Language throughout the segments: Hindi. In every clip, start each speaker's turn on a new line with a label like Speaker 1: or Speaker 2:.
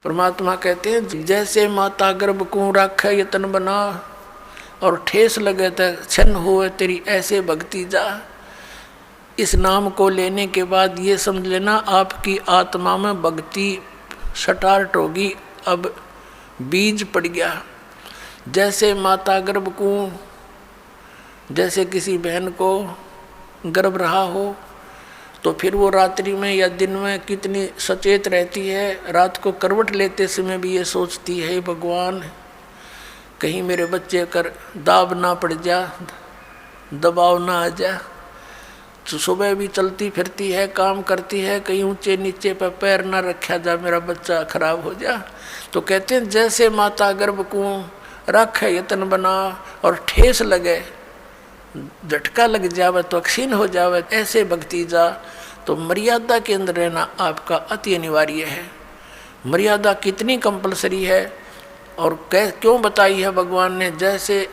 Speaker 1: परमात्मा कहते हैं जैसे माता गर्भ को राखे यतन बना और ठेस लगे तो छन हुए तेरी ऐसे भक्ति जा। इस नाम को लेने के बाद ये समझ लेना आपकी आत्मा में भक्ति स्टार्ट होगी। अब बीज पड़ गया। जैसे माता गर्भ को, जैसे किसी बहन को गर्भ रहा हो तो फिर वो रात्रि में या दिन में कितनी सचेत रहती है। रात को करवट लेते समय भी ये सोचती है भगवान कहीं मेरे बच्चे कर दाब ना पड़ जा, दबाव ना आ जा। तो सुबह भी चलती फिरती है, काम करती है, कहीं ऊंचे नीचे पर पैर ना रखा जा, मेरा बच्चा खराब हो जा। तो कहते हैं जैसे माता गर्भ को रखे यतन बना और ठेस लगे, झटका लग जावे तो क्षीण हो जावे, ऐसे भक्ति जा। तो मर्यादा के अंदर रहना आपका अति अनिवार्य है। मर्यादा कितनी कंपलसरी है और क्यों बताई है भगवान ने। जैसे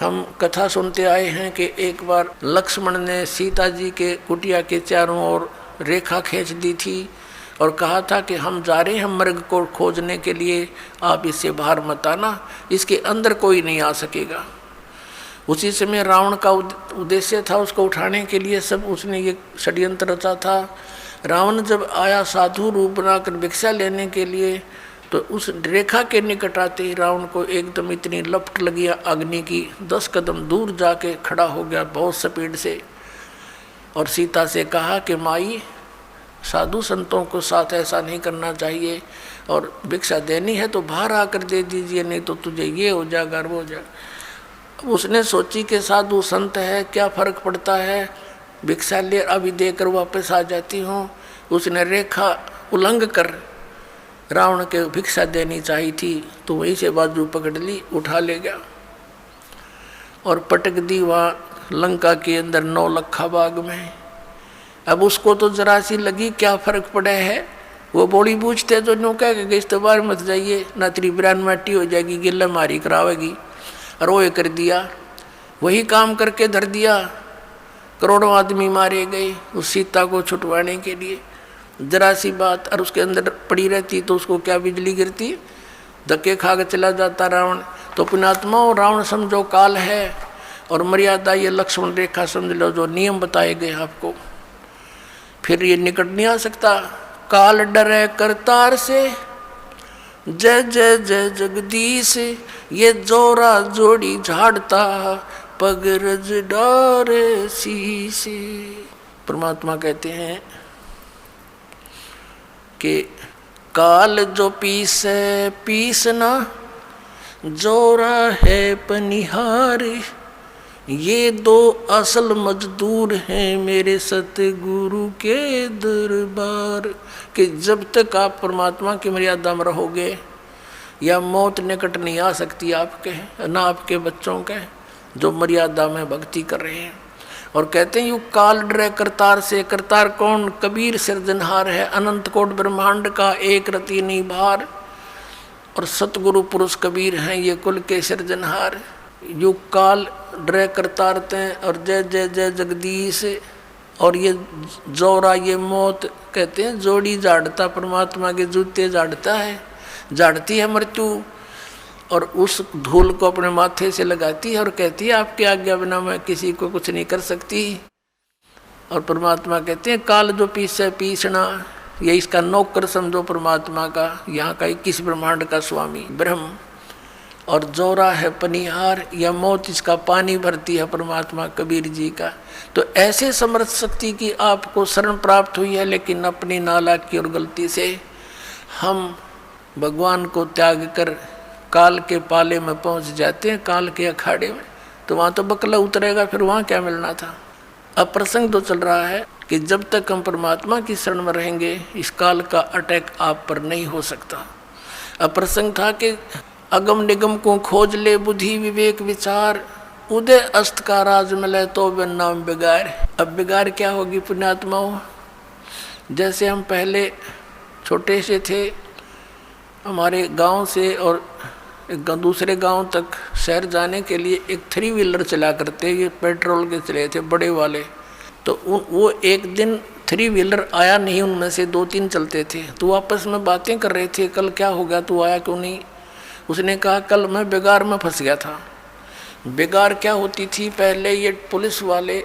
Speaker 1: हम कथा सुनते आए हैं कि एक बार लक्ष्मण ने सीता जी के कुटिया के चारों ओर रेखा खींच दी थी और कहा था कि हम जा रहे हैं मृग को खोजने के लिए, आप इससे बाहर मत आना, इसके अंदर कोई नहीं आ सकेगा। उसी समय रावण का उद्देश्य था उसको उठाने के लिए, सब उसने ये षड्यंत्र रचा था। रावण जब आया साधु रूप बनाकर भिक्षा लेने के लिए तो उस रेखा के निकट आते ही रावण को एकदम इतनी लपट लगी अग्नि की, 10 कदम दूर जाके खड़ा हो गया बहुत स्पीड से। और सीता से कहा कि माई साधु संतों को साथ ऐसा नहीं करना चाहिए और भिक्षा देनी है तो बाहर आकर दे दीजिए, नहीं तो तुझे ये हो जाएगा वो हो जाएगा। उसने सोची कि साधु संत है क्या फर्क पड़ता है, भिक्षा ले अभी देकर वापस आ जाती हूँ। उसने रेखा उल्लंघ कर रावण के भिक्षा देनी चाहिए थी तो वहीं से बाजू पकड़ ली, उठा ले गया और पटक दी वहाँ लंका के अंदर 9 लखा बाग में। अब उसको तो जरा सी लगी क्या फर्क पड़ा है, वो बोली पूछते तो नो कह के इस तो बार मत जाइए ना, तेरी बिरान माटी हो जाएगी, गिल्ला मारी करावेगी। और वो कर दिया, वही काम करके धर दिया। करोड़ों आदमी मारे गए उस सीता को छुटवाने के लिए। जरा सी बात और उसके अंदर पड़ी रहती तो उसको क्या बिजली गिरती, धक्के खा के चला जाता रावण। तो पुण्यात्माओं रावण समझो काल है और मर्यादा ये लक्ष्मण रेखा समझ लो, जो नियम बताए गए आपको, फिर ये निकट नहीं आ सकता। काल डरे करतार से, जय जय जय जगदीश, ये जोरा जोड़ी झाड़ता पग रज डारे शीश। परमात्मा कहते हैं कि काल जो पीसे पीसना, जोरा है पनिहार, ये 2 असल मजदूर हैं मेरे सतगुरु के दरबार। कि जब तक आप परमात्मा की मर्यादा में रहोगे या मौत निकट नहीं आ सकती आपके, ना आपके बच्चों के जो मर्यादा में भक्ति कर रहे हैं। और कहते हैं यू काल डरे करतार से। करतार कौन? कबीर सिरजनहार है, अनंत कोट ब्रह्मांड का एक रति नहीं भार। और सतगुरु पुरुष कबीर हैं ये कुल के सिरजनहार। यू काल डरे करतारते हैं और जय जय जय जगदीश। और ये जोरा ये मौत कहते हैं जोड़ी झाड़ता, परमात्मा के जूते झाड़ता है, झाड़ती है मृत्यु और उस धूल को अपने माथे से लगाती है और कहती है आपकी आज्ञा बिना मैं किसी को कुछ नहीं कर सकती। और परमात्मा कहते हैं काल जो पीसे पीसना, ये इसका नौकर समझो परमात्मा का, यहाँ का 21 ब्रह्मांड का स्वामी ब्रह्म। और जोरा है पनिहार, या मौत इसका पानी भरती है परमात्मा कबीर जी का। तो ऐसे समर्थ शक्ति की आपको शरण प्राप्त हुई है, लेकिन अपनी नालायकी और गलती से हम भगवान को त्याग कर काल के पाले में पहुंच जाते हैं, काल के अखाड़े में। तो वहाँ तो बकला उतरेगा, फिर वहाँ क्या मिलना था। अब प्रसंग तो चल रहा है कि जब तक हम परमात्मा की शरण में रहेंगे इस काल का अटैक आप पर नहीं हो सकता। अब प्रसंग था कि अगम निगम को खोज ले बुद्धि विवेक विचार, उदय अस्त का राज मिले तो बिन नाम बिगाड़। अब बिगाड़ क्या होगी पुण्यात्माओं? जैसे हम पहले छोटे से थे, हमारे गांव से और दूसरे गांव तक शहर जाने के लिए एक 3 व्हीलर चला करते, ये पेट्रोल के चले थे बड़े वाले। तो वो एक दिन 3 व्हीलर आया नहीं, उनमें से 2-3 चलते थे। तो आपस में बातें कर रहे थे, कल क्या हो गया, तू आया क्यों नहीं। उसने कहा कल मैं बेगार में फंस गया था। बेगार क्या होती थी, पहले ये पुलिस वाले,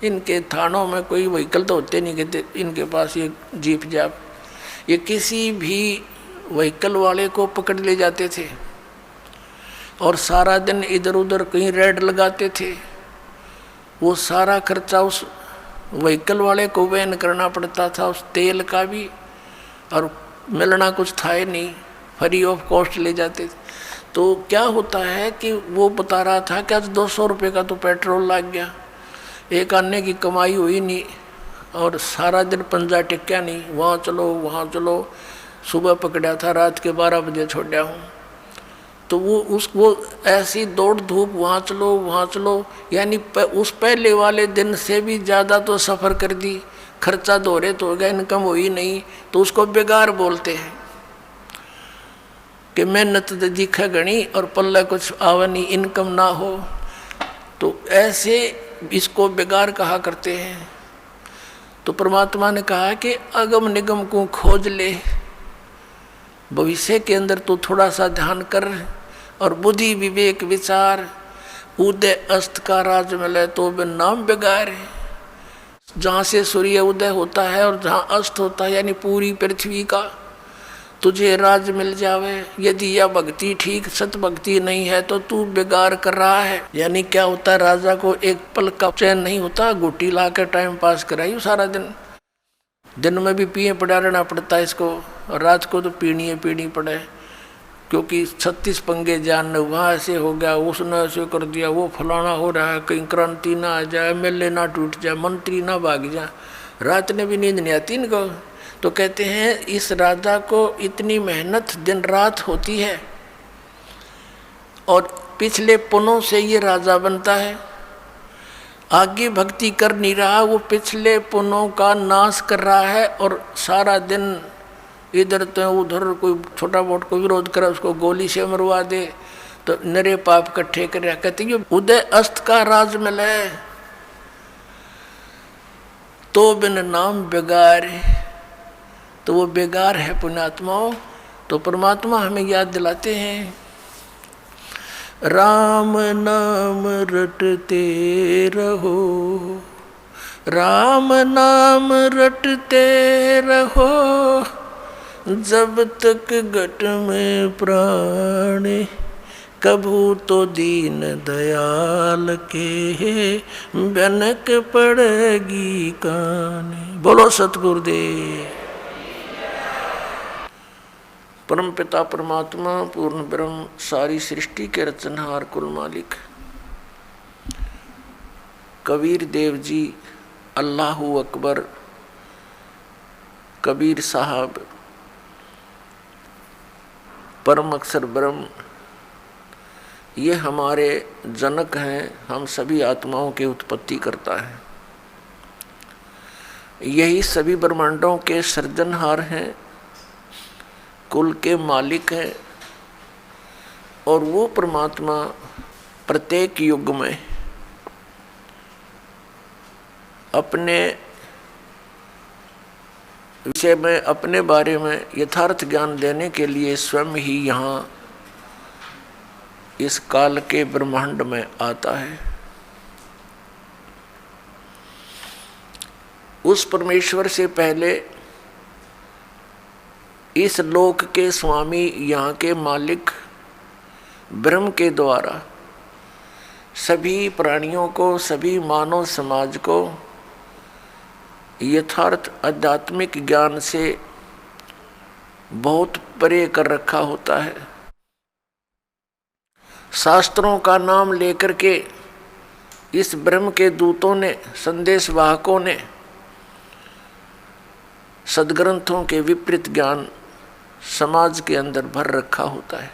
Speaker 1: इनके थानों में कोई व्हीकल तो होते नहीं कहते, इनके पास ये जीप जाप, ये किसी भी व्हीकल वाले को पकड़ ले जाते थे और सारा दिन इधर उधर कहीं रेड लगाते थे। वो सारा खर्चा उस व्हीकल वाले को वहन करना पड़ता था, उस तेल का भी, और मिलना कुछ था ही नहीं, फ्री ऑफ कॉस्ट ले जाते थे। तो क्या होता है कि वो बता रहा था कि आज 200 रुपये का तो पेट्रोल लग गया, एक आने की कमाई हुई नहीं, और सारा दिन पंजा टिक्या नहीं, वहाँ चलो वहाँ चलो, सुबह पकड़ा था रात के 12 बजे छोड़ा हूँ। तो वो ऐसी दौड़ धूप, वहाँ चलो, यानी उस पहले वाले दिन से भी ज़्यादा तो सफ़र कर दी, खर्चा दोहरे तो हो गया, इनकम हुई नहीं, तो उसको बेगार बोलते हैं कि मेहनत दिखे गणी और पल्ला कुछ आवनी, इनकम ना हो, तो ऐसे इसको बेगार कहा करते हैं। तो परमात्मा ने कहा कि अगम निगम को खोज ले, भविष्य के अंदर तो थोड़ा सा ध्यान कर, और बुद्धि विवेक विचार, उदय अस्त का राज मिले तो बिन नाम बेगार है। जहाँ से सूर्य उदय होता है और जहाँ अस्त होता है, यानी पूरी पृथ्वी का तुझे राज मिल जावे, यदि यह भक्ति ठीक सत भक्ति नहीं है तो तू बेगार कर रहा है। यानी क्या होता है, राजा को एक पल का चैन नहीं होता, गुटी ला के टाइम पास कराई सारा दिन में भी पिए पड़ा रहना पड़ता है इसको, और रात को तो पीनी पड़े, क्योंकि 36 पंगे जान, वहाँ ऐसे हो गया, उसने ऐसे कर दिया, वो फलाना हो रहा है, कहीं क्रांति ना आ जाए, MLA ना टूट जाए, मंत्री ना भाग जाए, रात ने भी नींद नहीं आती इनको। तो कहते हैं इस राजा को इतनी मेहनत दिन रात होती है, और पिछले पुनों से ये राजा बनता है, आगे भक्ति कर नहीं रहा, वो पिछले पुनों का नाश कर रहा है, और सारा दिन इधर तो उधर कोई छोटा मोटा को विरोध करे, उसको गोली से मरवा दे, तो नरे पाप इकट्ठे कर। कहते ये उदय अस्त का राज मिले तो बिन नाम बेगार, तो वो बेगार है पुण्यात्माओं। तो परमात्मा हमें याद दिलाते हैं, राम नाम रटते रहो, राम नाम रटते रहो, जब तक घट में प्राण, कभू तो दीन दयाल के बनक पड़ेगी कान। बोलो सतगुरुदेव। परम पिता परमात्मा पूर्ण ब्रह्म, सारी सृष्टि के रचनहार कुल मालिक कबीर देव जी, अल्लाहू अकबर, कबीर साहब, परम अक्षर ब्रह्म, ये हमारे जनक हैं, हम सभी आत्माओं की उत्पत्ति करता है। यही सभी ब्रह्मांडों के सृजनहार हैं, कुल के मालिक हैं, और वो परमात्मा प्रत्येक युग में अपने विषय में, अपने बारे में यथार्थ ज्ञान देने के लिए स्वयं ही यहाँ इस काल के ब्रह्मांड में आता है। उस परमेश्वर से पहले इस लोक के स्वामी, यहाँ के मालिक ब्रह्म के द्वारा सभी प्राणियों को, सभी मानव समाज को यथार्थ आध्यात्मिक ज्ञान से बहुत परे कर रखा होता है। शास्त्रों का नाम लेकर के इस ब्रह्म के दूतों ने, संदेश वाहकों ने सदग्रंथों के विपरीत ज्ञान समाज के अंदर भर रखा होता है।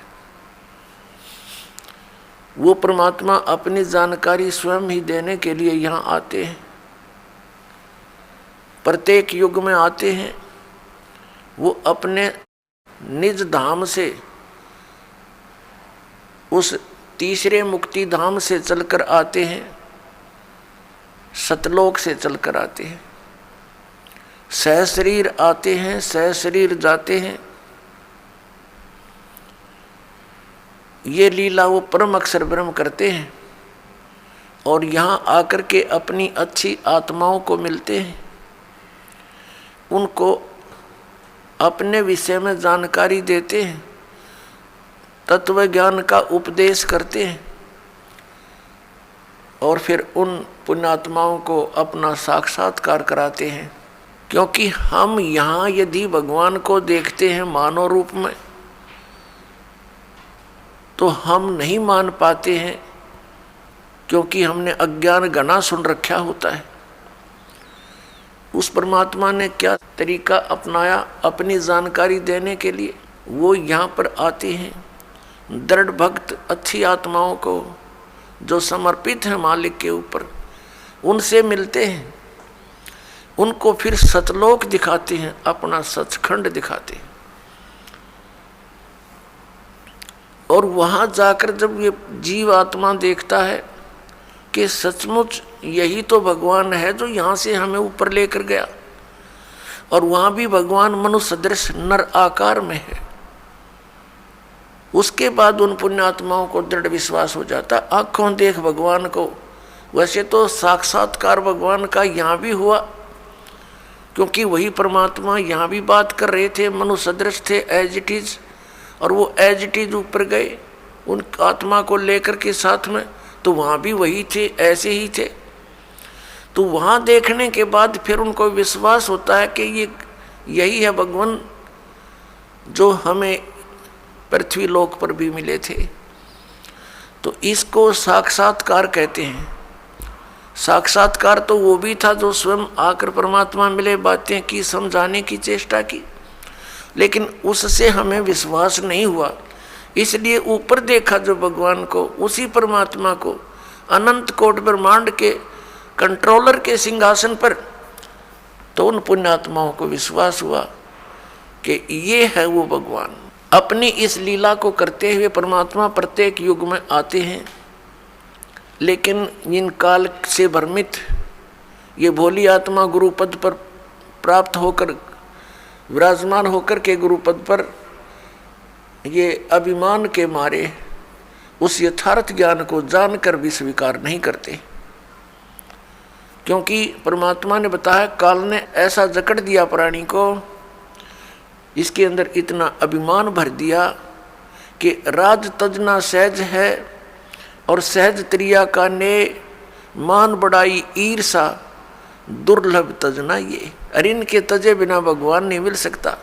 Speaker 1: वो परमात्मा अपनी जानकारी स्वयं ही देने के लिए यहाँ आते हैं, प्रत्येक युग में आते हैं। वो अपने निज धाम से, उस तीसरे मुक्ति धाम से चलकर आते हैं, सतलोक से चलकर आते हैं। सहशरीर आते हैं, सहशरीर जाते हैं। ये लीला वो परम अक्षर ब्रह्म करते हैं और यहाँ आकर के अपनी अच्छी आत्माओं को मिलते हैं, उनको अपने विषय में जानकारी देते हैं, तत्व ज्ञान का उपदेश करते हैं और फिर उन पुण्यात्माओं को अपना साक्षात्कार कराते हैं। क्योंकि हम यहाँ यदि भगवान को देखते हैं मानव रूप में, तो हम नहीं मान पाते हैं, क्योंकि हमने अज्ञान घना सुन रखा होता है। उस परमात्मा ने क्या तरीका अपनाया अपनी जानकारी देने के लिए? वो यहाँ पर आते हैं, दृढ़ भक्त अच्छी आत्माओं को जो समर्पित है मालिक के ऊपर, उनसे मिलते हैं, उनको फिर सतलोक दिखाते हैं, अपना सचखंड दिखाते हैं। और वहाँ जाकर जब ये जीव आत्मा देखता है कि सचमुच यही तो भगवान है जो यहाँ से हमें ऊपर लेकर गया, और वहाँ भी भगवान मनुष्य सदृश नर आकार में है, उसके बाद उन पुण्यात्माओं को दृढ़ विश्वास हो जाता। आँखों देख भगवान को, वैसे तो साक्षात्कार भगवान का यहाँ भी हुआ, क्योंकि वही परमात्मा यहाँ भी बात कर रहे थे, मनुष्य सदृश थे एज इट इज, और वो एज इट इज ऊपर गए उन आत्मा को लेकर के साथ में, तो वहाँ भी वही थे, ऐसे ही थे। तो वहाँ देखने के बाद फिर उनको विश्वास होता है कि ये यही है भगवान जो हमें पृथ्वी लोक पर भी मिले थे। तो इसको साक्षात्कार कहते हैं। साक्षात्कार तो वो भी था जो स्वयं आकर परमात्मा मिले, बातें की, समझाने की चेष्टा की, लेकिन उससे हमें विश्वास नहीं हुआ, इसलिए ऊपर देखा जो भगवान को, उसी परमात्मा को, अनंत कोट ब्रह्मांड के कंट्रोलर के सिंहासन पर। तो उन पुण्यात्माओं को विश्वास हुआ कि ये है वो भगवान। अपनी इस लीला को करते हुए परमात्मा प्रत्येक युग में आते हैं, लेकिन इन काल से भ्रमित ये भोली आत्मा गुरुपद पर प्राप्त होकर, विराजमान होकर के गुरुपद पर, ये अभिमान के मारे उस यथार्थ ज्ञान को जानकर भी स्वीकार नहीं करते। क्योंकि परमात्मा ने बताया, काल ने ऐसा जकड़ दिया प्राणी को, इसके अंदर इतना अभिमान भर दिया कि राज तजना सहज है और सहज त्रिया का ने, मान बढ़ाई ईर्षा दुर्लभ तजना ये। अरे इनके तजे बिना भगवान नहीं मिल सकता।